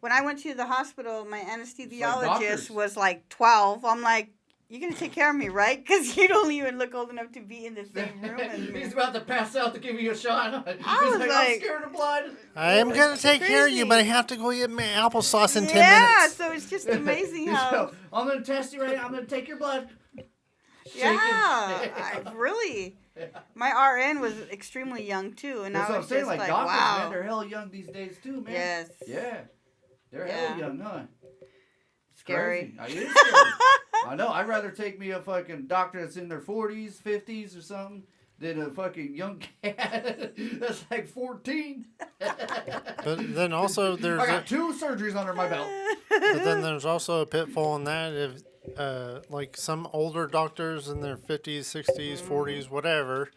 when I went to the hospital, my anesthesiologist was like 12. I'm like, you're going to take care of me, right? Because you don't even look old enough to be in the same room as me. He's about to pass out to give you a shot. He's was like, I'm scared of blood. I am going to take care of you, but I have to go get my applesauce in 10 minutes. Yeah, so it's just amazing how... So, I'm going to test you right now. I'm going to take your blood. I really... My RN was extremely young, too. And That's I what was I'm saying. just Like, like, doctors, wow. man, they're hella young these days, too, man. Yes. Yeah. They're hella young, huh? Scary. It is scary. I know. I'd rather take me a fucking doctor that's in their 40s, 50s or something than a fucking young cat that's like 14. But then also there's... I got 2 surgeries under my belt. But then there's also a pitfall in that if, like some older doctors in their 50s, 60s, 40s, whatever,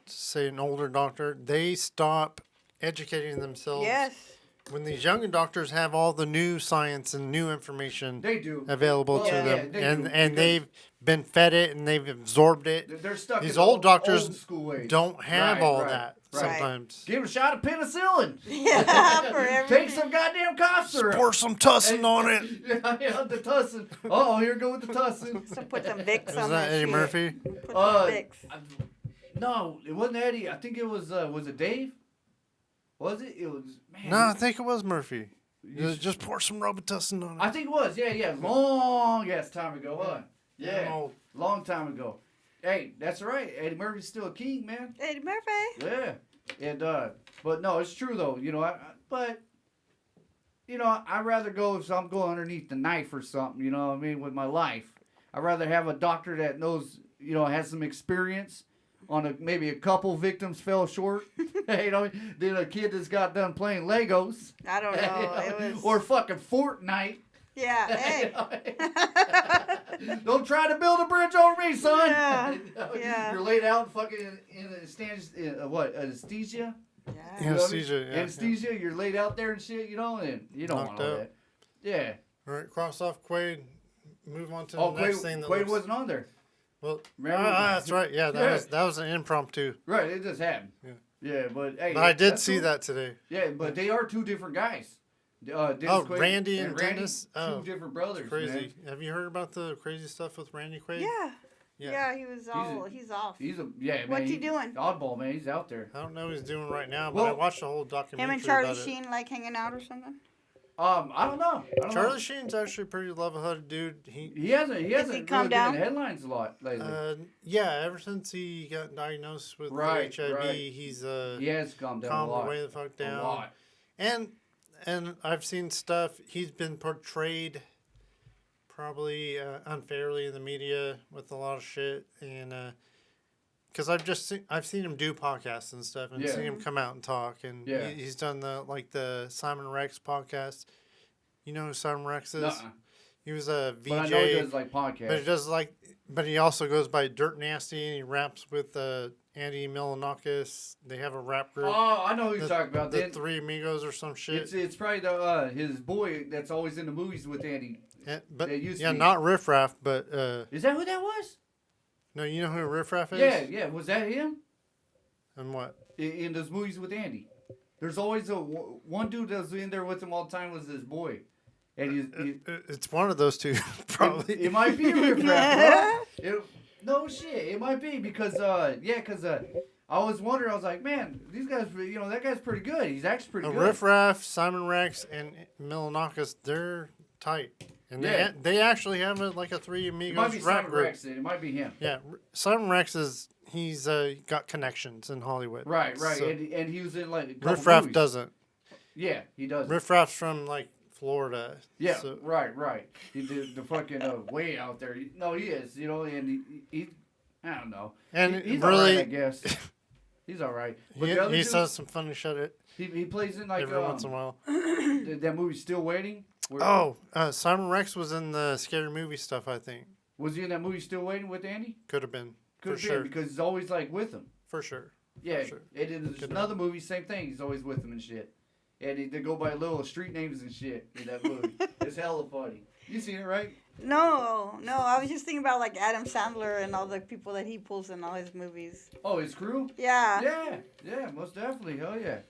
say an older doctor, they stop educating themselves. Yes. When these younger doctors have all the new science and new information available to them, and they've been fed it and they've absorbed it. They're stuck These in old doctors old school ways. don't have all that sometimes. Give a shot of penicillin. Yeah, for everything. Take some goddamn cough syrup. Pour some tussin on it. Yeah, the tussin. Oh, here go with the tussin. So put some Vicks on Was that Eddie shit. Murphy? Put some Vicks. No, it wasn't Eddie. I think it was it Dave? Was it? It was, man. No, I think it was Murphy. Just pour some Robitussin on it. I think it was. Yeah. Long ass time ago, huh? Yeah. Long time ago. Hey, that's right. Eddie Murphy's still a king, man. Eddie Murphy. Yeah. And, but no, it's true, though. You know, I'd rather go if I'm going underneath the knife or something, you know what I mean, with my life. I'd rather have a doctor that knows, you know, has some experience on maybe a couple victims fell short, you know, than a kid that's got done playing Legos. I don't know. It was... Or fucking Fortnite. Yeah, hey. Don't try to build a bridge over me, son. Yeah. You're laid out fucking in anesthesia? Yeah. Anesthesia, yeah. Anesthesia, you're laid out there and shit, you know, and you don't want all that. Yeah. All right, cross off Quaid. Move on to the next thing. Quaid wasn't on there. Well, that's right. Yeah, that was an impromptu. Right, it just happened. Yeah, but hey. But I did see that today. Yeah, but they are 2 different guys. Dennis Quaid Randy and Dennis. 2 different brothers. Crazy. Man. Have you heard about the crazy stuff with Randy Quaid? Yeah, he was he's off. What's he doing? Oddball, man. He's out there. I don't know what he's doing right now, but I watched the whole documentary. Him and Charlie Sheen like hanging out or something? I don't know. Charlie Sheen's actually a pretty level-headed dude. He hasn't really been in the headlines a lot lately. Yeah, ever since he got diagnosed with HIV, he has calmed way the fuck down. A lot. And I've seen stuff. He's been portrayed probably unfairly in the media with a lot of shit, and because I've seen him do podcasts and stuff, and seen him come out and talk, and he's done the Simon Rex podcast. You know who Simon Rex is? Nuh-uh. He was a VJ. But I know he does podcasts. But he also goes by Dirt Nasty, and he raps with Andy Milonakis. They have a rap group. Oh, I know who you're talking about. The Three Amigos or some shit. It's probably his boy that's always in the movies with Andy. Not Riff Raff, but is that who that was? No, you know who Riff Raff is? Yeah. Was that him? And what? In those movies with Andy. There's always one dude that's in there with him all the time was his boy. And it's one of those 2, probably. It might be Riff Raff, bro. No shit, it might be because I was wondering. I was like, man, these guys, you know, that guy's pretty good. He's actually pretty good. Riff Raff, Simon Rex, and Milonakis, they're tight, and they actually have a Three Amigos rap group. It might be Simon Rex. It might be him. Yeah, Simon Rex he's got connections in Hollywood. Right, so, and he was in Riff Raff doesn't. Yeah, he doesn't. Riff Raff's from Florida. Yeah, so. Right. He did the fucking way out there. No, he is, you know, and he I don't know. And he's really, all right, I guess. He's all right. He says some funny shit. He plays in every once in a while. That movie Still Waiting. Simon Rex was in the scary movie stuff, I think. Was he in that movie Still Waiting with Andy? Could have been. Could have been because he's always with him. For sure. Yeah, and there's another movie, same thing. He's always with him and shit. And they go by little street names and shit in that movie. It's hella funny. You seen it, right? No. I was just thinking about Adam Sandler and all the people that he pulls in all his movies. Oh, his crew? Yeah. Yeah, most definitely. Hell yeah.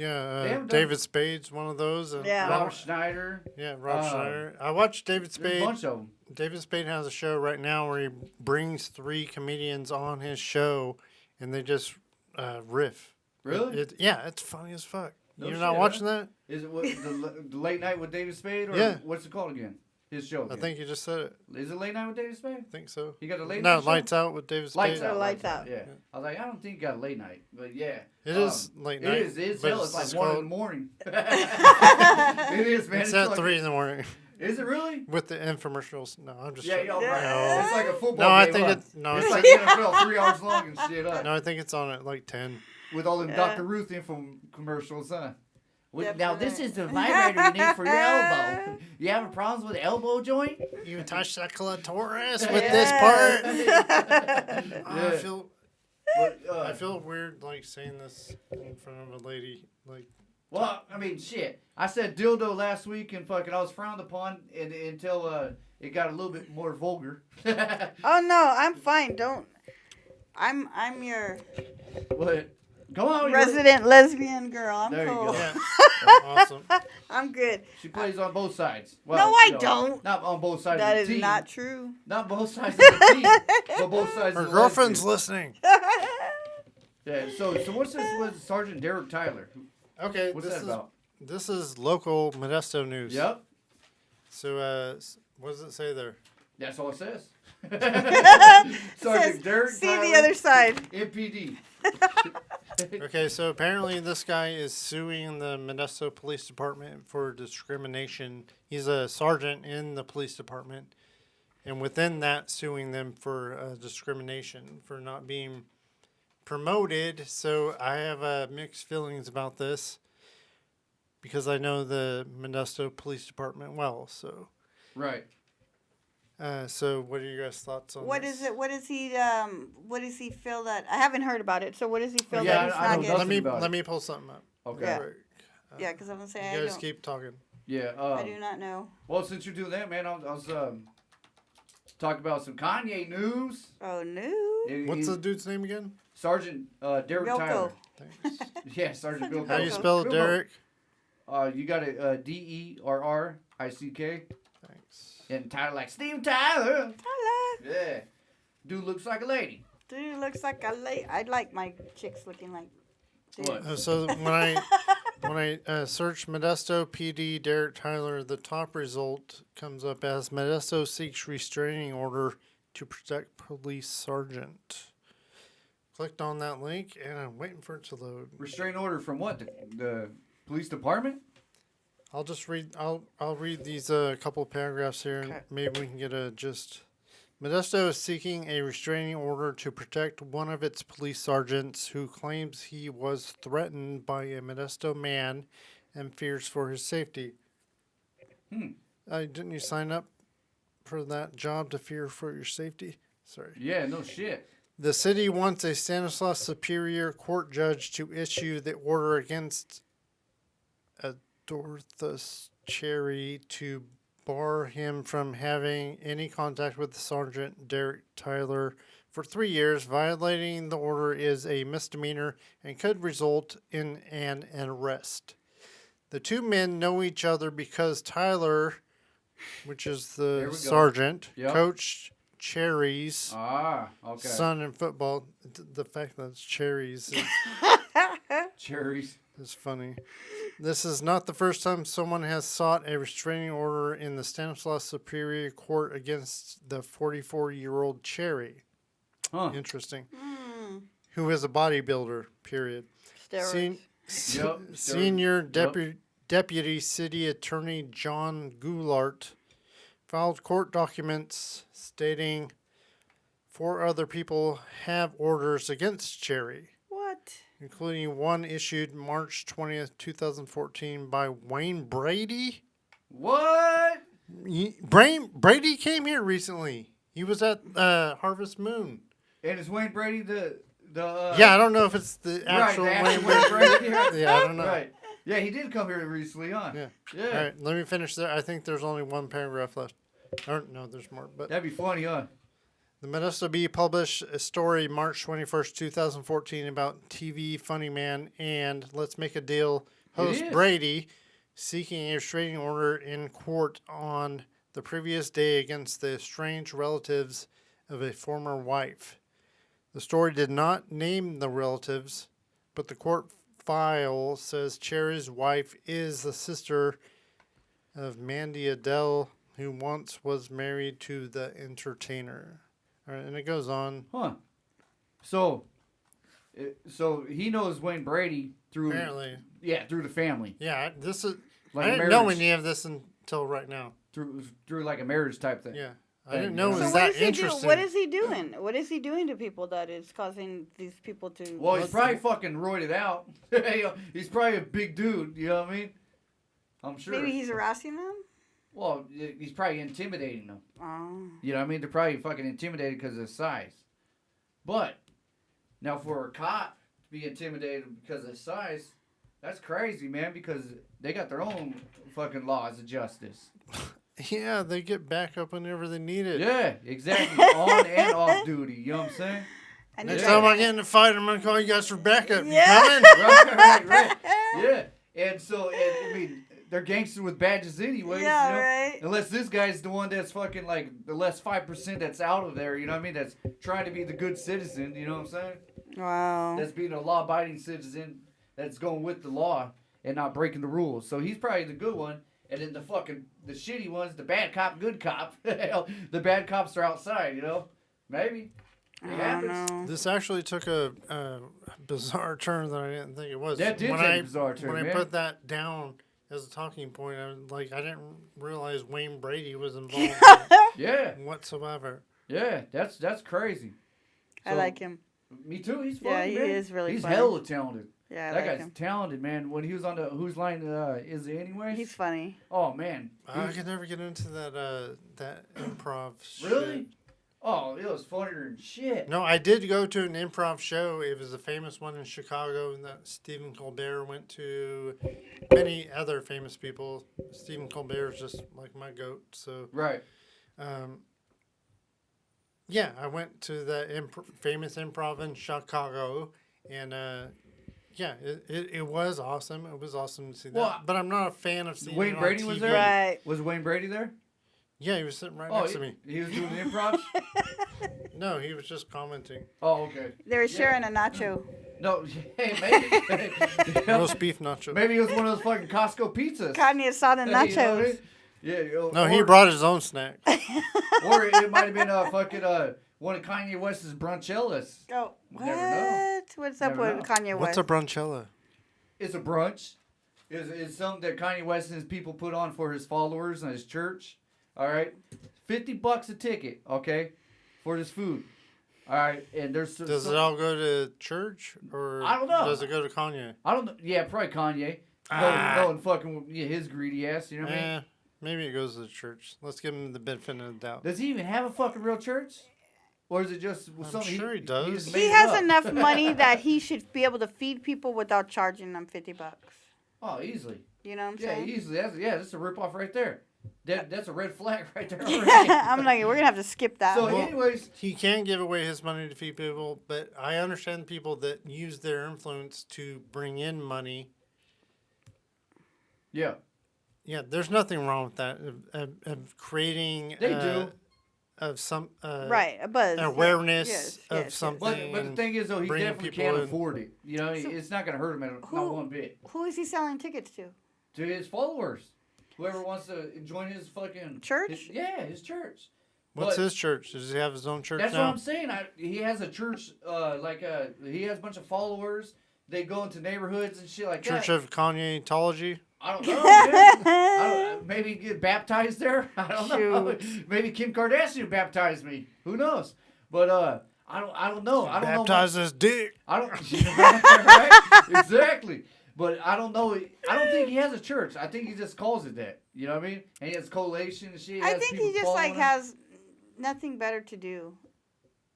Yeah, David Spade's one of those. And Rob Schneider. Yeah, Rob Schneider. I watched David Spade. A bunch of them. David Spade has a show right now where he brings 3 comedians on his show, and they just riff. Really? It's funny as fuck. No You're not watching that? Is it the Late Night with David Spade? Or what's it called again? His show again. I think you just said it. Is it Late Night with David Spade? I think so. You got a late night show? Lights Out with David Spade. Lights Out. Yeah. I was like, I don't think you got a late night. But yeah. It is late night. It is. It's like 1 in the morning. It is, man. It's at 3 in the morning. Is it really? With the infomercials. No, I'm just right. It's like a football game. No, I think it's like NFL 3 hours long and shit. No, I think it's on at like 10. With all them Dr. Ruth infomercials, huh? Now, this is the vibrator you need for your elbow. You having problems with the elbow joint? You touch that clitoris with this part? I feel weird, like, saying this in front of a lady. Like, well, I mean, shit. I said dildo last week and fucking I was frowned upon until it got a little bit more vulgar. Oh, no, I'm fine. Don't. I'm your... What? Come on, resident lesbian girl. I'm there cool. You go. Yeah. Awesome. I'm good. She plays on both sides. Well, no, I don't. Not on both sides that of the team. That is not true. Not both sides of the team, but both sides Her of the girlfriend's listening. Yeah, so what's this with Sergeant Derrick Tyler? Okay, what's that about? This is local Modesto news. Yep. So, what does it say there? That's all it says. Sergeant Derrick Tyler. See the other side. MPD. Okay, so apparently this guy is suing the Modesto Police Department for discrimination. He's a sergeant in the police department, and within that, suing them for discrimination for not being promoted. So I have mixed feelings about this because I know the Modesto Police Department well. So right. So what are your guys' thoughts on what this? Is it? What does he feel that I haven't heard about it? So what does he feel Yeah, that he's not getting? Let me pull something up. Okay. Yeah, because I'm gonna say you guys keep talking. Yeah. I do not know. Well, since you're doing that, man, I was talking about some Kanye news. Oh, news. What's the dude's name again? Sergeant Derrick Tyler. Thanks. Yeah, Sergeant Bill. How do you spell it, Derrick? You got it DERRICK. Thanks. And Tyler like Steve Tyler. Tyler. Yeah. Dude looks like a lady. Dude looks like a lady. I'd like my chicks looking like. Dude. What? So when I search Modesto PD Derrick Tyler, the top result comes up as Modesto seeks restraining order to protect police sergeant. Clicked on that link and I'm waiting for it to load. Restraining order from what? The police department? I'll just read. I'll read these couple of paragraphs here, and maybe we can get a gist. Modesto is seeking a restraining order to protect one of its police sergeants who claims he was threatened by a Modesto man and fears for his safety. Didn't you sign up for that job to fear for your safety? Sorry. Yeah, no shit. The city wants a Stanislaus Superior Court judge to issue the order against Adorthus Cherry to bar him from having any contact with Sergeant Derrick Tyler for 3 years. Violating the order is a misdemeanor and could result in an arrest. The two men know each other because Tyler, which is the sergeant, coached Cherry's son in football. The fact that it's Cherry's Cherries is funny. This is not the first time someone has sought a restraining order in the Stanislaus Superior Court against the 44-year-old Cherry. Interesting. Who is a bodybuilder, period. Senior Deputy City Attorney John Goulart filed court documents stating 4 other people have orders against Cherry. What? Including one issued March 20th, 2014 by Wayne Brady. What? Brady came here recently. He was at Harvest Moon. And is Wayne Brady the yeah, I don't know if it's the actual Wayne Brady. Yeah, I don't know. Right. Yeah, he did come here recently, huh? Yeah. All right, let me finish there. I think there's only one paragraph left. Or, no, there's more. But that'd be funny, huh? The Modesto Bee published a story March 21st, 2014 about TV Funny Man and Let's Make a Deal host Brady seeking a restraining order in court on the previous day against the estranged relatives of a former wife. The story did not name the relatives, but the court file says Cherry's wife is the sister of Mandy Adele, who once was married to the entertainer. All right, and it goes on. Huh. So he knows Wayne Brady through... Apparently. Yeah, through the family. Yeah, this is... Like I didn't know any of this until right now. Through like a marriage type thing. Yeah. I didn't know it was that interesting. What is he doing? What is he doing to people that is causing these people to... Well, he's probably fucking roided out. He's probably a big dude, you know what I mean? I'm sure. Maybe he's harassing them? Well, he's probably intimidating them. Oh. You know what I mean? They're probably fucking intimidated because of his size. But, now for a cop to be intimidated because of his size, that's crazy, man, because they got their own fucking laws of justice. Yeah, they get back up whenever they need it. Yeah, exactly. On and off duty. You know what I'm saying? Next time I get in a fight, I'm going to call you guys for backup. Yeah. You coming? Right. Yeah. And so, I mean, they're gangsters with badges anyways. Yeah, you know? right. Unless this guy's the one that's fucking like the less 5% that's out of there, you know what I mean? That's trying to be the good citizen, you know what I'm saying? Wow. That's being a law-abiding citizen that's going with the law and not breaking the rules. So he's probably the good one. And then the shitty ones, the bad cop, good cop. The bad cops are outside, you know? Maybe. It happens. This actually took a bizarre turn that I didn't think it was. That did take a bizarre turn, When I put that down as a talking point, I didn't realize Wayne Brady was involved yeah. whatsoever. Yeah, that's crazy. I like him. Me too. He's funny, man. He is really He's funny. hella talented. Yeah, that guy's talented, man. When he was on the Whose Line Is It Anyway? He's funny. Oh, man. I could never get into that improv shit. Really? Oh, it was funnier than shit. No, I did go to an improv show. It was a famous one in Chicago that Stephen Colbert went to. Many other famous people. Stephen Colbert is just like my goat. So right. Yeah, I went to the famous improv in Chicago, and yeah, it was awesome. It was awesome to see that. Well, but I'm not a fan of seeing Wayne Brady on TV. was there? Right. Was Wayne Brady there? Yeah, he was sitting right next to me. He was doing the improv? No, he was just commenting. Oh, okay. They were sharing a nacho. No, hey, maybe. Roast beef nacho. Maybe it was one of those fucking Costco pizzas. Carne asada nachos. You know what I mean? Yeah. No, he brought his own snack. Or it might have been one of Kanye West's brunchellas. Oh, what? Never know. What's up with Kanye West? What's a brunchella? It's a brunch. It's something that Kanye West and his people put on for his followers and his church. All right, $50 a ticket. Okay, for this food. All right, and there's. Does it all go to church or I don't know. Does it go to Kanye? I don't know. Yeah, probably Kanye. Going fucking his greedy ass. You know what I mean? Maybe it goes to the church. Let's give him the benefit of the doubt. Does he even have a fucking real church? Or is it just something? I'm sure he does. He has enough money that he should be able to feed people without charging them $50. Oh, easily. You know what I'm saying? Yeah, easily. That's a ripoff right there. That's a red flag right there. I'm like, we're gonna have to skip that. So, anyways, he can give away his money to feed people, but I understand people that use their influence to bring in money. Yeah. Yeah, there's nothing wrong with that. Of creating. They do. Of some right, a buzz, awareness of something. But the thing is, though, he definitely can't afford it. You know, it's not going to hurt him not one bit. Who is he selling tickets to? To his followers. Whoever wants to join his fucking church. His church. What's his church? Does he have his own church that's now? What I'm saying. He has a church. He has a bunch of followers. They go into neighborhoods and shit like Church that. of Kanye-tology? I don't know, man. Maybe get baptized there. I don't know. Maybe Kim Kardashian baptized me. Who knows? But I don't know. I don't know. Baptize his dick. I don't. Right? Exactly. But I don't know. I don't think he has a church. I think he just calls it that. You know what I mean? And he has collation and shit. I think he just has nothing better to do.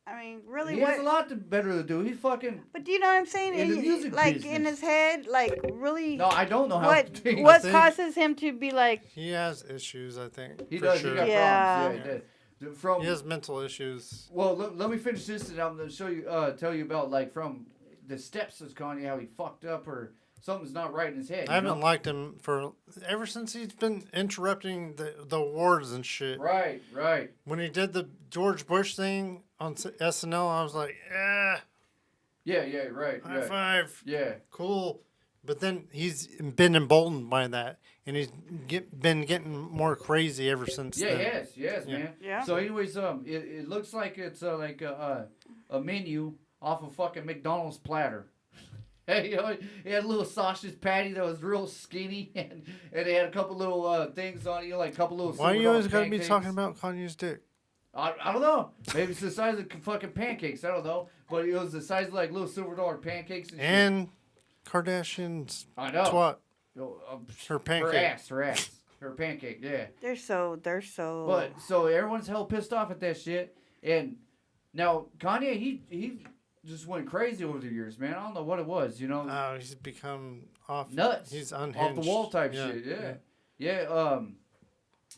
I mean, really, he has a lot better to do. He's fucking. But do you know what I'm saying? In the music business. In his head, really. No, I don't know how. What causes him to be like? He has issues, I think. He does. Sure. He got problems. Yeah. He has mental issues. Well, let me finish this, and I'm gonna show you, tell you about from the steps of Kanye, how he fucked up, or something's not right in his head. I haven't liked him ever since he's been interrupting the awards and shit. Right. When he did the George Bush thing on SNL, I was like, Yeah, right. High five. Yeah. Cool. But then he's been emboldened by that, and he's been getting more crazy ever since then. Yes, man. Yeah. So anyways, it looks like it's like a menu off a fucking McDonald's platter. Hey, you know, he had a little sausage patty that was real skinny, and they had a couple little things on it, like a couple little. Why do you always got to be talking about Kanye's dick? I don't know. Maybe it's the size of fucking pancakes. I don't know. But it was the size of like little silver dollar pancakes and Kardashian's twat. Her pancake. Her pancake, yeah. They're so. But so everyone's hell pissed off at that shit. And now Kanye, he just went crazy over the years, man. I don't know what it was, you know. Oh, he's become nuts. He's unhinged. Off the wall type shit. Yeah.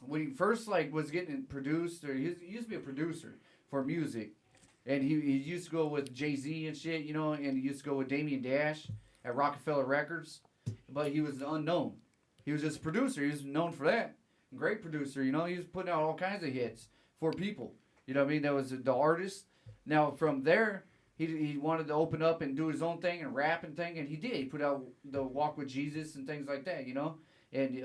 When he first was getting produced, or he used to be a producer for music, and he used to go with Jay-Z and shit, you know, and he used to go with Damian Dash at Rockefeller Records, but he was unknown. He was just a producer. He was known for that. Great producer, you know. He was putting out all kinds of hits for people. You know what I mean? That was the artist. Now from there, he wanted to open up and do his own thing and rap and thing, and he did. He put out the Walk with Jesus and things like that, you know, and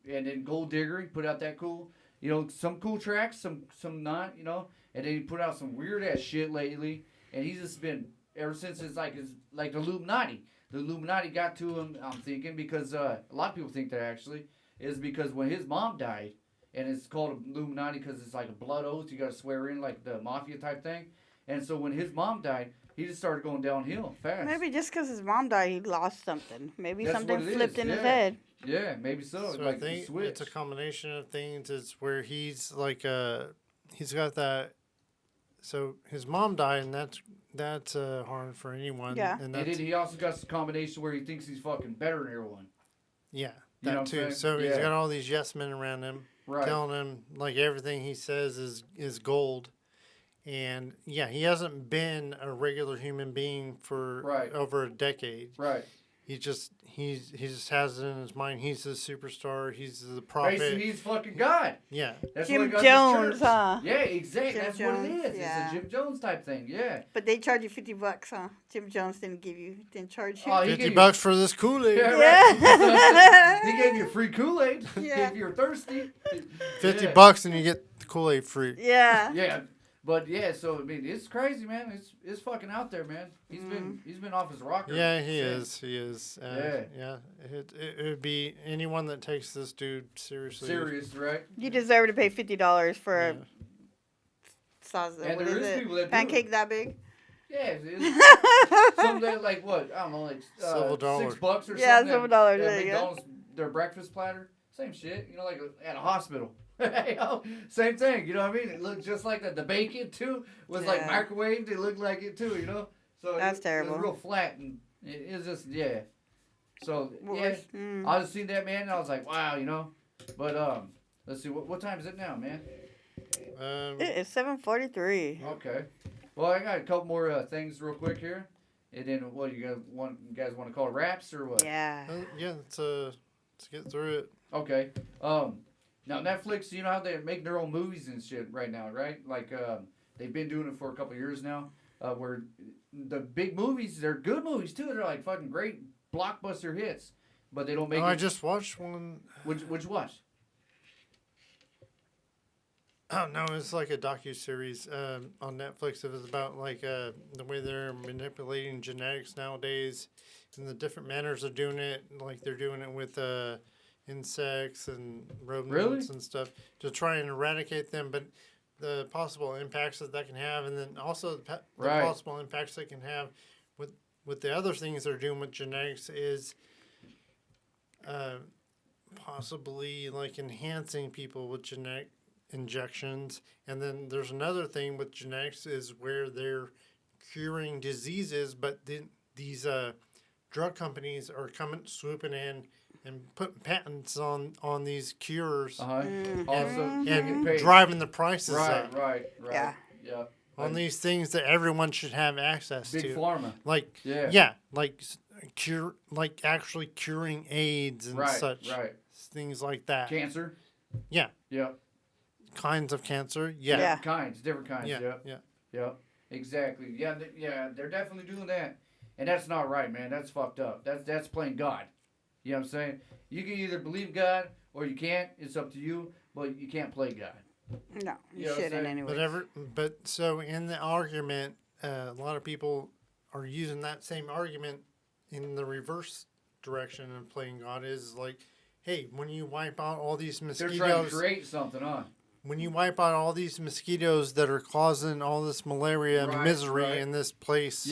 then Gold Digger, he put out that cool, you know, some cool tracks, some not, you know, and then he put out some weird ass shit lately, and he's just been ever since it's like the Illuminati. The Illuminati got to him, I'm thinking, because a lot of people think that actually is because when his mom died, and it's called Illuminati because it's like a blood oath, you got to swear in like the mafia type thing, and so when his mom died, he just started going downhill fast. Maybe just because his mom died, he lost something. Maybe That's something flipped in his head. Yeah, maybe so. So I think it's a combination of things. It's where he's like he's got that. So his mom died, and that's hard for anyone. Yeah. And then he also got some combination where he thinks he's fucking better than everyone. Yeah, you know that too. So he's got all these yes men around him, right, telling him like everything he says is gold. And yeah, he hasn't been a regular human being for over a decade. Right. He just has it in his mind. He's the superstar. He's the prophet. Basically, he's fucking God. Yeah. That's Jim Jones, huh? Yeah, exactly. That's Jones, what it is. yeah. It's a Jim Jones type thing. Yeah. But they charge you $50, huh? Jim Jones didn't charge you. Oh, $50 for this Kool-Aid. Yeah. Right. He gave you free Kool-Aid if you're thirsty. $50 and you get the Kool-Aid free. Yeah. Yeah. But yeah, so I mean, it's crazy, man. It's fucking out there, man. He's been off his rocker. Yeah, he is. Yeah. It would be anyone that takes this dude seriously. Serious, right? You deserve to pay $50 for a sausage. And there is people that pancake that big. Yeah, it's something like what? I don't know, like $7 $6 or something. Yeah, $7. McDonald's, their breakfast platter, same shit. You know, like at a hospital. Same thing, you know what I mean? It looked just like the bacon too was like microwaved. It looked like it too, you know. So that's terrible. It was real flat and it was just So I just seen that, man, and I was like, wow, you know. But let's see, what time is it now, man? It is 7:43. Okay. Well, I got a couple more things real quick here, and then what you guys want to call it raps or what? Yeah. Let's get through it. Okay. Now, Netflix, you know how they make their own movies and shit right now, right? Like, they've been doing it for a couple of years now, where the big movies, they're good movies, too. They're, like, fucking great blockbuster hits, but they don't make I just watched one. Which watch? Oh, no, it's like a docuseries on Netflix. It was about, like, the way they're manipulating genetics nowadays and the different manners of doing it. Like, they're doing it with... insects and rodents and stuff to try and eradicate them, but the possible impacts that can have, and then also the possible impacts they can have with the other things they're doing with genetics is possibly like enhancing people with genetic injections. And then there's another thing with genetics is where they're curing diseases, but these drug companies are swooping in and putting patents on these cures and driving the prices up. Right. Yeah. Yeah. On these things that everyone should have access to. Big pharma. Like, like actually curing AIDS and such. Right. Things like that. Cancer. Yeah. Yep. Kinds of cancer. Yeah. Different kinds. Yeah. Yep. Exactly. Yeah. They're definitely doing that, and that's not right, man. That's fucked up. That's playing God. You know what I'm saying? You can either believe God or you can't. It's up to you, but you can't play God. No, you shouldn't anyway. But so in the argument, a lot of people are using that same argument in the reverse direction of playing God. Is like, hey, when you wipe out all these mosquitoes, they're trying to create something on. When you wipe out all these mosquitoes that are causing all this malaria and misery in this place,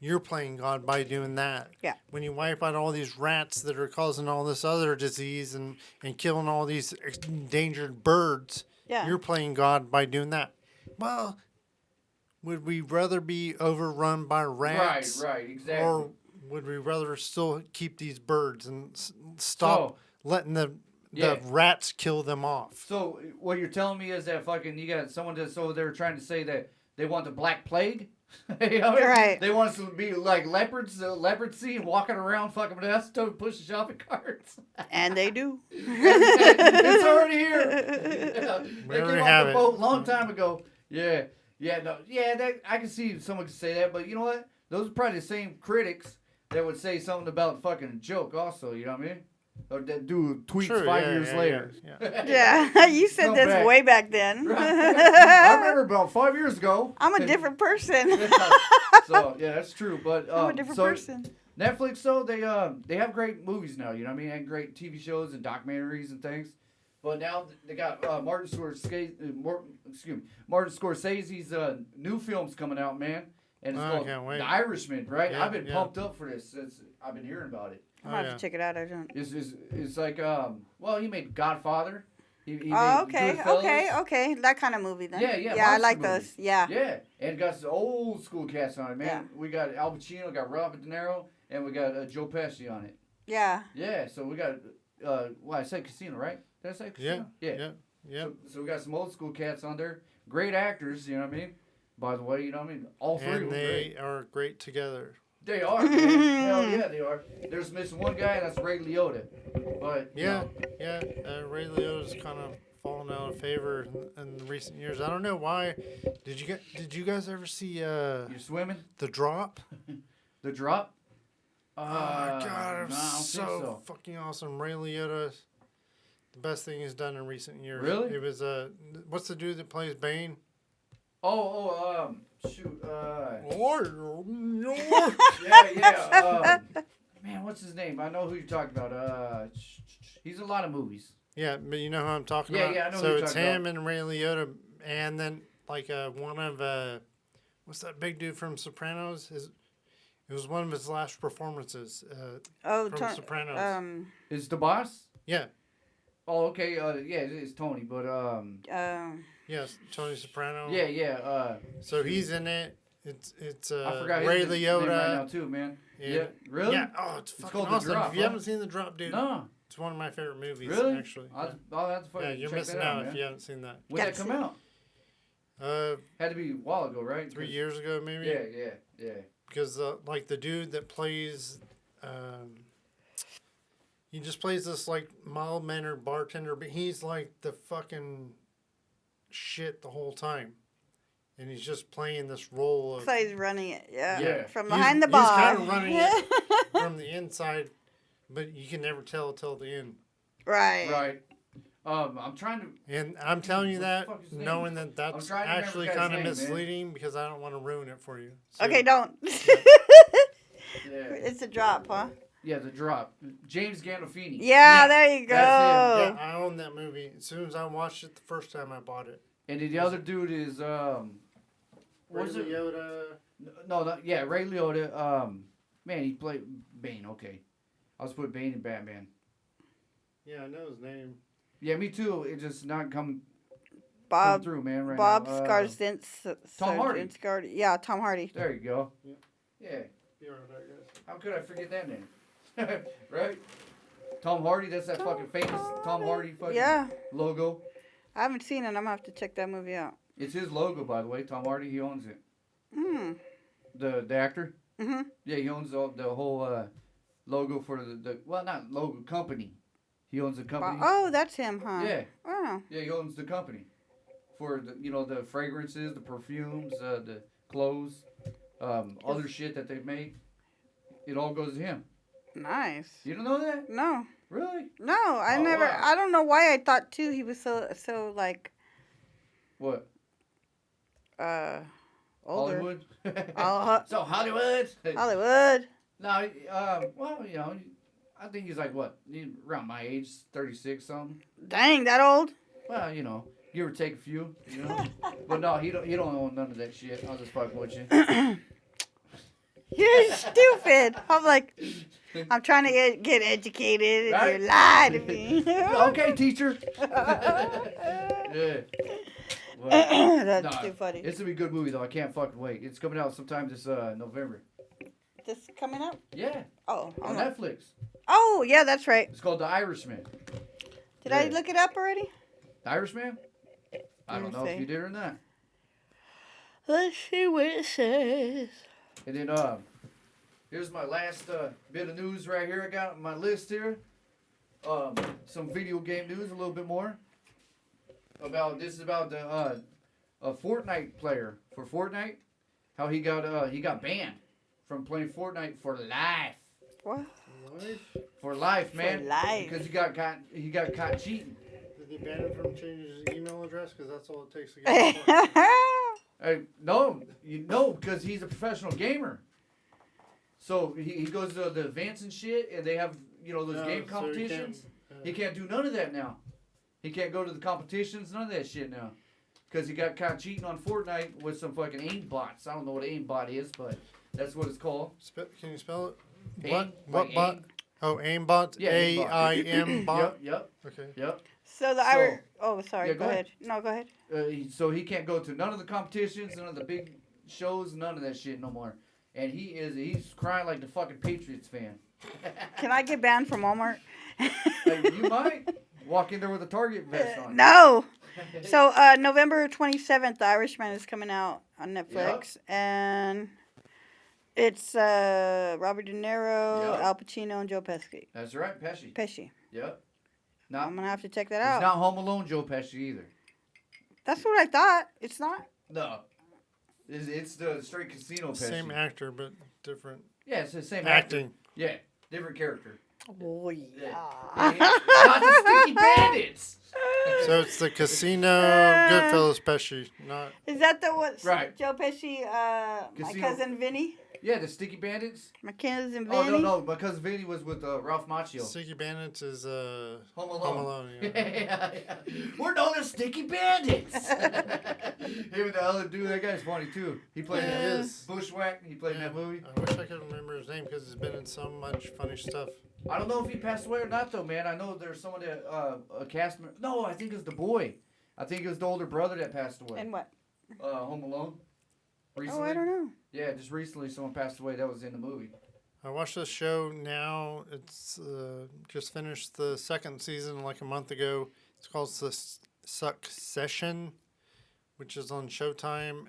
you're playing God by doing that. Yeah. When you wipe out all these rats that are causing all this other disease and killing all these endangered birds, you're playing God by doing that. Well, would we rather be overrun by rats? Right, exactly. Or would we rather still keep these birds and stop letting the rats kill them off? So what you're telling me is that fucking you got someone that's over there trying to say that they want the Black Plague? You know, right. They want us to be like leprosy and walking around fucking Modesto pushing shopping carts. And they do. It's already here. They came off the boat a long time ago. I can see someone could say that, but you know what? Those are probably the same critics that would say something about fucking a joke also, you know what I mean? Or that do tweets 5 years later. Yeah, you said this way back then. Right. I remember about 5 years ago. I'm a different person. So, yeah, that's true. But I'm a different person. Netflix, though, they have great movies now, you know what I mean? And great TV shows and documentaries and things. But now they got Martin Scorsese's new film's coming out, man. And it's called The Irishman, right? Yeah, I've been pumped up for this since I've been hearing about it. I'm going to have to check it out. I don't. It's like, he made Godfather. He okay. That kind of movie then. Yeah, I like those. Yeah. Yeah, and got some old school cast on it, man. Yeah. We got Al Pacino, got Robert De Niro, and we got Joe Pesci on it. Yeah. Yeah, so we got, I said Casino, right? Did I say Casino? Yeah. So we got some old school cats on there. Great actors, you know what I mean? By the way, you know what I mean? All three of them they are great together. They are, man. Hell yeah, they are. There's missing one guy, and that's Ray Liotta. But Ray Liotta's kind of fallen out of favor in recent years. I don't know why. Did you guys ever see You swimming? The Drop? The Drop? Oh my god, so fucking awesome. Ray Liotta, the best thing he's done in recent years. Really? It was what's the dude that plays Bane? Shoot. Man, what's his name? I know who you're talking about. He's in a lot of movies. Yeah, but you know who I'm talking about? Yeah, I know so who you're it's talking him and Ray Liotta, and then like one of what's that big dude from Sopranos? It was one of his last performances. From Sopranos. Is the boss? Yeah. Oh, okay. It's Tony, but Yes, Tony Soprano. Yeah. So he's in it. It's I forgot Ray his Liotta name right now too, man. Yeah, really? Yeah. Oh, it's fucking called awesome. The Drop, if you haven't seen The Drop, dude, no, it's one of my favorite movies. Really? Actually. I'll have to fucking you're check missing that out man. if you haven't seen that. When did that come out? Had to be a while ago, right? 3 years ago, maybe. Yeah. Because like the dude that plays, he just plays this like mild-mannered bartender, but he's like the fucking shit the whole time, and he's just playing this role of. So he's running it, yeah. from behind the bar. He's kind of running it from the inside, but you can never tell till the end. Right. I'm trying to. And I'm telling you that, knowing that that's actually kind of misleading, because I don't want to ruin it for you. So, okay, don't. Yeah. It's a drop, huh? Yeah, The Drop. James Gandolfini. Yeah, there you go. That's him. Yeah, I own that movie. As soon as I watched it the first time, I bought it. And the other dude is Ray Liotta. Ray Liotta. Man, he played Bane. Okay, I was putting Bane in Batman. Yeah, I know his name. Yeah, me too. It's just not coming through, man. Right Bob now. Skarsgård. Tom Hardy. Yeah, Tom Hardy. There you go. Yeah. You're right, guys. How could I forget that name? Right? Tom Hardy. That's that fucking famous Tom Hardy fucking logo. I haven't seen it. I'm gonna have to check that movie out. It's his logo, by the way. Tom Hardy. He owns it. The actor. Mm-hmm. Yeah, he owns the whole logo for the not logo, company. He owns the company. Oh, that's him, huh? Yeah. Oh. Yeah, he owns the company for the fragrances, the perfumes, the clothes, other shit that they make. It all goes to him. Nice. You don't know that? No. Really? No, I never. Wow. I don't know why I thought too he was so like. What? Older. Hollywood. So Hollywood. Hollywood. No, well, I think he's like what, around my age, 36 something. Dang, that old? Well, give or take a few, But no, he don't own none of that shit. I'll just fucking with you. You're stupid. I'm like, I'm trying to get educated, and you lie to me. Okay, teacher. Yeah. Well, That's too funny. It's gonna be a good movie though. I can't fucking wait. It's coming out sometime this November. This coming up? Yeah. Oh. On Netflix. Oh, yeah, that's right. It's called The Irishman. Did I look it up already? The Irishman? I don't know if you did or not. Let's see what it says. And then here's my last bit of news right here. I got on my list here. Some video game news, a little bit more. About the a Fortnite player for Fortnite. How he got banned from playing Fortnite for life. What? For life, man. For life. Because he got caught cheating. Did they ban him from changing his email address? Because that's all it takes to get No, because he's a professional gamer. So he goes to the events and shit, and they have those game competitions. He can't do none of that now. He can't go to the competitions, none of that shit now. Because he got caught cheating on Fortnite with some fucking aimbots. I don't know what aimbot is, but that's what it's called. Can you spell it? What bot? Oh, aimbot? Yeah, AIM bot? Yep. Okay. Yep. So the Irish... Oh, sorry. Yeah, go ahead. No, go ahead. So he can't go to none of the competitions, none of the big shows, none of that shit no more. And he's crying like the fucking Patriots fan. Can I get banned from Walmart? You might walk in there with a Target vest on. No. So November 27th, The Irishman is coming out on Netflix. Yep. And it's Robert De Niro, yep. Al Pacino, and Joe Pesci. That's right, Pesci. Yep. I'm going to have to check that out. It's not Home Alone Joe Pesci either. That's what I thought. It's not? No. It's the straight casino Pesci. Same actor, but different. Yeah, it's the same acting. Actor. Yeah, different character. Oh, yeah. Not the Sticky Bandits. So it's the casino Goodfellas Pesci, not... Is that the one? Right. Joe Pesci, my cousin Vinny? Yeah, the Sticky Bandits. My cousin Vinny? Oh, no. My cousin Vinny was with Ralph Macchio. Sticky Bandits is Home Alone. Home Alone, yeah. We're known as Sticky Bandits. Him and the other dude, that guy's funny too. He played Bushwhack. He played in that movie. I wish I could remember his name because he's been in so much funny stuff. I don't know if he passed away or not though, man. I know there's someone that, a cast member. No, I think it was the boy. I think it was the older brother that passed away. And what? Home Alone. Recently. Oh, I don't know. Yeah, just recently someone passed away that was in the movie. I watched this show now. It's just finished the second season like a month ago. It's called Succession, which is on Showtime.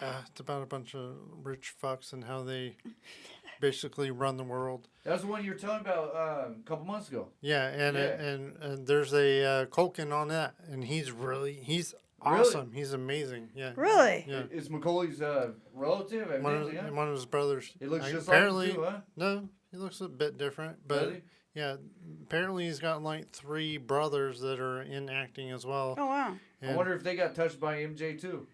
It's about a bunch of rich fucks and how they basically run the world. That was the one you were telling about a couple months ago. Yeah, and there's a Culkin on that, and he's awesome. He's amazing. Yeah. Really? Yeah. Is Macaulay's relative? One of his brothers. He looks just like him too, huh? No, he looks a bit different. But really? Yeah, apparently he's got like 3 brothers that are in acting as well. Oh, wow. I wonder if they got touched by MJ too.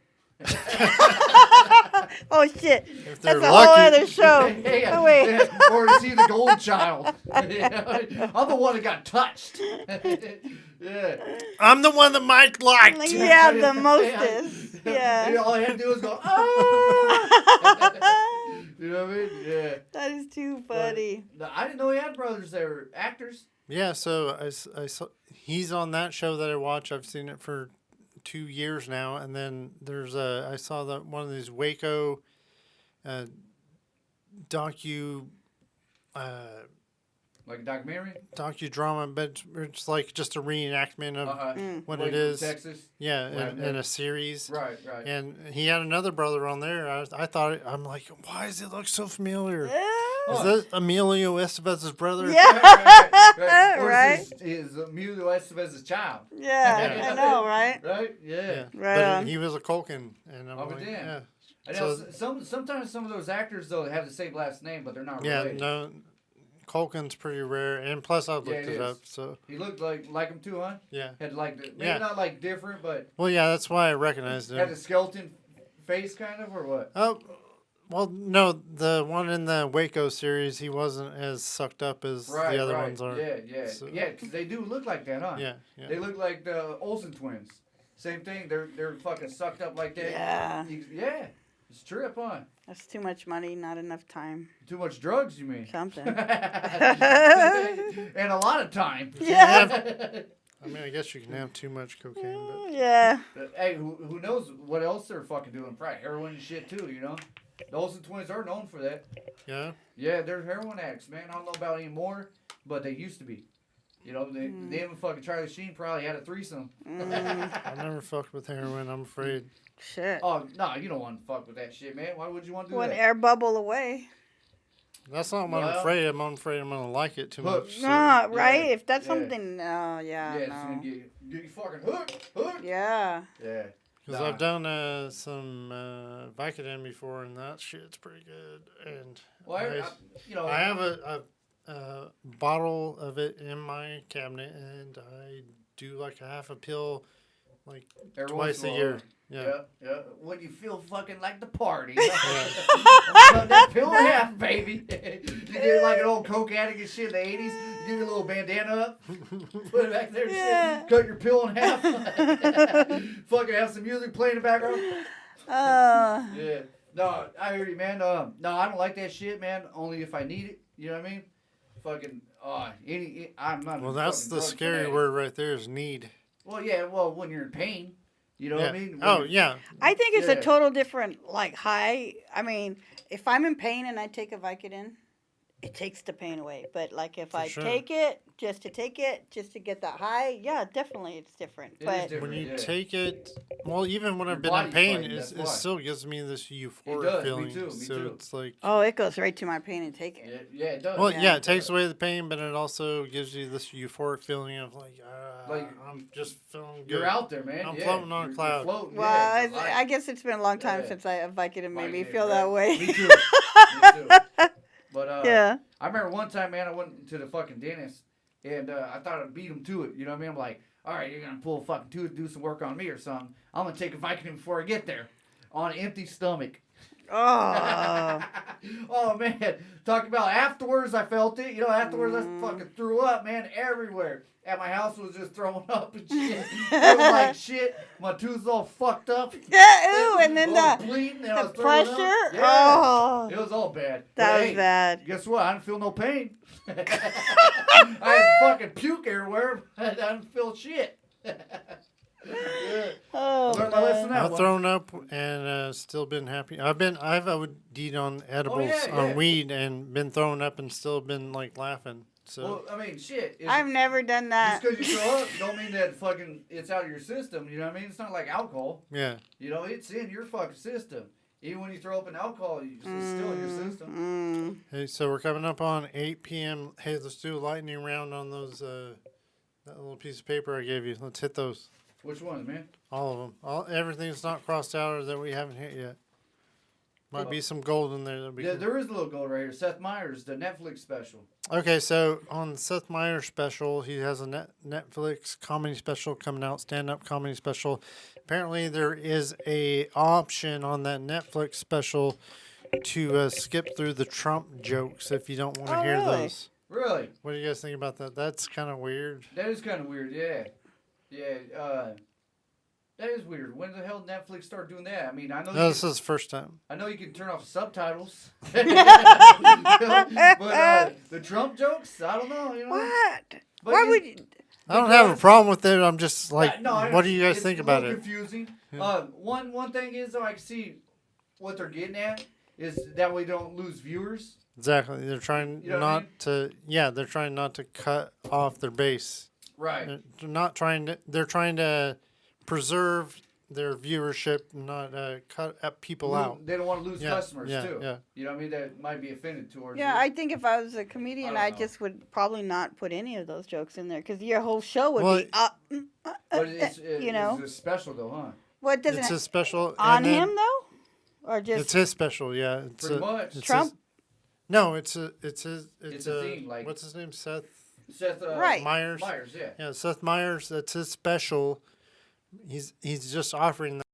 Oh shit! If they're That's a lucky. whole other show. Yeah. Oh wait. Or is he the gold child? I'm the one that got touched. Yeah. I'm the one that Mike liked. Yeah, the mostest. Yeah. All I had to do was go, ah! You know what I mean? Yeah. That is too funny. But, I didn't know he had brothers that were actors. Yeah, so I saw he's on that show that I watch. I've seen it for 2 years now, and then there's I saw that one of these Waco Like a documentary? Docudrama, but it's like just a reenactment of what it is. Texas? Yeah, in a series. Right. And he had another brother on there. I'm like, why does it look so familiar? Is that Emilio Estevez's brother? Yeah. Right. Is Emilio Estevez's child. Yeah, I know, right? Right? Yeah. Right. But he was a Culkin. And I'm like, damn. yeah. I know sometimes some of those actors, though, have the same last name, but they're not related. Yeah, no. Culkin's pretty rare, and plus I've looked it up. So he looked like him too, huh? Yeah. Had maybe not like different, but well, yeah, that's why I recognized him. Had a skeleton face, kind of, or what? Oh, well, no, the one in the Waco series, he wasn't as sucked up as the other ones are. Yeah, so. Yeah, because they do look like that, huh? Yeah. They look like the Olsen twins. Same thing. They're fucking sucked up like that. Yeah. Yeah. It's a trip, huh? That's too much money, not enough time. Too much drugs, you mean? Something. And a lot of time. Yeah. I mean, I guess you can have too much cocaine, but... Yeah. Hey, who knows what else they're fucking doing? Probably heroin and shit, too, you know? The Olsen twins are known for that. Yeah? Yeah, they're heroin addicts, man. I don't know about anymore, but they used to be. You know, they even fucking Charlie Sheen probably had a threesome. I never fucked with heroin, I'm afraid. Shit. Oh, no, you don't want to fuck with that shit, man. Why would you want to do that? One air bubble away. That's not what I'm afraid. I'm afraid I'm going to like it too much. So. Right? If that's something, yeah, it's going to get you fucking hooked. Yeah. Yeah. Because I've done some Vicodin before, and that shit's pretty good. And I have a bottle of it in my cabinet, and I do like a half a pill, like twice a year. Yeah. When you feel fucking like the party. That pill and a half, baby. You get like an old coke addict and shit in the 80s. You get your little bandana up. Put it back there and shit. Cut your pill in half. Fucking have some music playing in the background. Yeah. No, I hear you, man. No, I don't like that shit, man. Only if I need it. You know what I mean? Fucking, I'm not. Well, that's the scary word right there is need. Well, yeah, when you're in pain. You know what I mean? Yeah. I think it's a total different, high. I mean, if I'm in pain and I take a Vicodin, it takes the pain away. But, if I take it, just to get that high, yeah, definitely it's different. But when you take it, well, even when I've been in pain, it still gives me this euphoric feeling. Me too. So it's like... Oh, it goes right to my pain and take it. Yeah, it does. Well, yeah, it takes away the pain, but it also gives you this euphoric feeling of I'm just feeling good. You're out there, man. I'm floating on a cloud. Floating, well, I guess it's been a long time since a Vicodin made me feel that way. Me too. Me too. But I remember one time, man, I went to the fucking dentist, and I thought I'd beat him to it. You know what I mean? I'm like, all right, you're gonna pull a fucking tooth, do some work on me or something. I'm gonna take a Vicodin before I get there, on an empty stomach. Oh. Oh man, talk about afterwards. I felt it. Afterwards I fucking threw up, man, everywhere. And my house was just throwing up and shit. Feeling like shit. My tooth's all fucked up. Yeah, ooh, and then bleeding, the pressure. Yeah. Oh, it was all bad. That was bad. Guess what? I didn't feel no pain. I had fucking puke everywhere. I didn't feel shit. Oh, I learned my lesson that I've thrown up and still been happy. I've OD'd on edibles on weed and been thrown up and still been laughing. So well, I mean, shit. I've never done that. Just because you throw up, don't mean that fucking it's out of your system. You know what I mean? It's not like alcohol. Yeah. It's in your fucking system. Even when you throw up an alcohol, it's still in your system. Hey, so we're coming up on 8 p.m. Hey, let's do a lightning round on those that little piece of paper I gave you. Let's hit those. Which ones, man? All of them. Everything that's not crossed out or that we haven't hit yet. Might be some gold in there. There is a little gold right here. Seth Meyers, the Netflix special. Okay, so on Seth Meyers special, he has a Netflix comedy special coming out, stand-up comedy special. Apparently, there is a option on that Netflix special to skip through the Trump jokes if you don't want to hear those. Really? What do you guys think about that? That's kind of weird. That is kind of weird, yeah. Yeah, that is weird. When the hell did Netflix start doing that? I mean, I know. No, this is the first time. I know you can turn off subtitles. But the Trump jokes, I don't know. What? But why would you? I don't have a problem with it. I'm just like, what do you guys think about it? It's confusing. Yeah. One thing is, though, I can see what they're getting at. is that way don't lose viewers. Exactly. They're trying they're trying not to cut off their base. Right. They're trying to preserve their viewership, not cut people out. They don't want to lose customers too. Yeah. You know what I mean? That might be offended towards. Yeah, I think if I was a comedian, I just would probably not put any of those jokes in there because your whole show would be. But it's a special though, huh? Well, it doesn't. It's a special on him though, or just it's his special. Yeah, it's pretty much. Trump. No, it's his. It's a theme, like what's his name? Seth right. Meyers. Meyers, yeah. Yeah, Seth Meyers. That's his special. He's just offering that.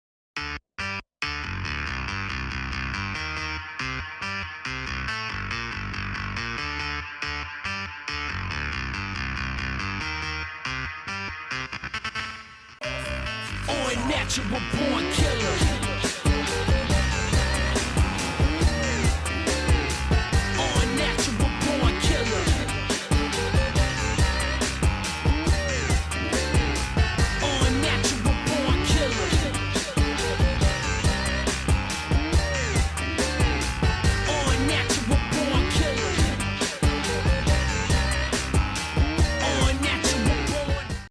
Natural born killer.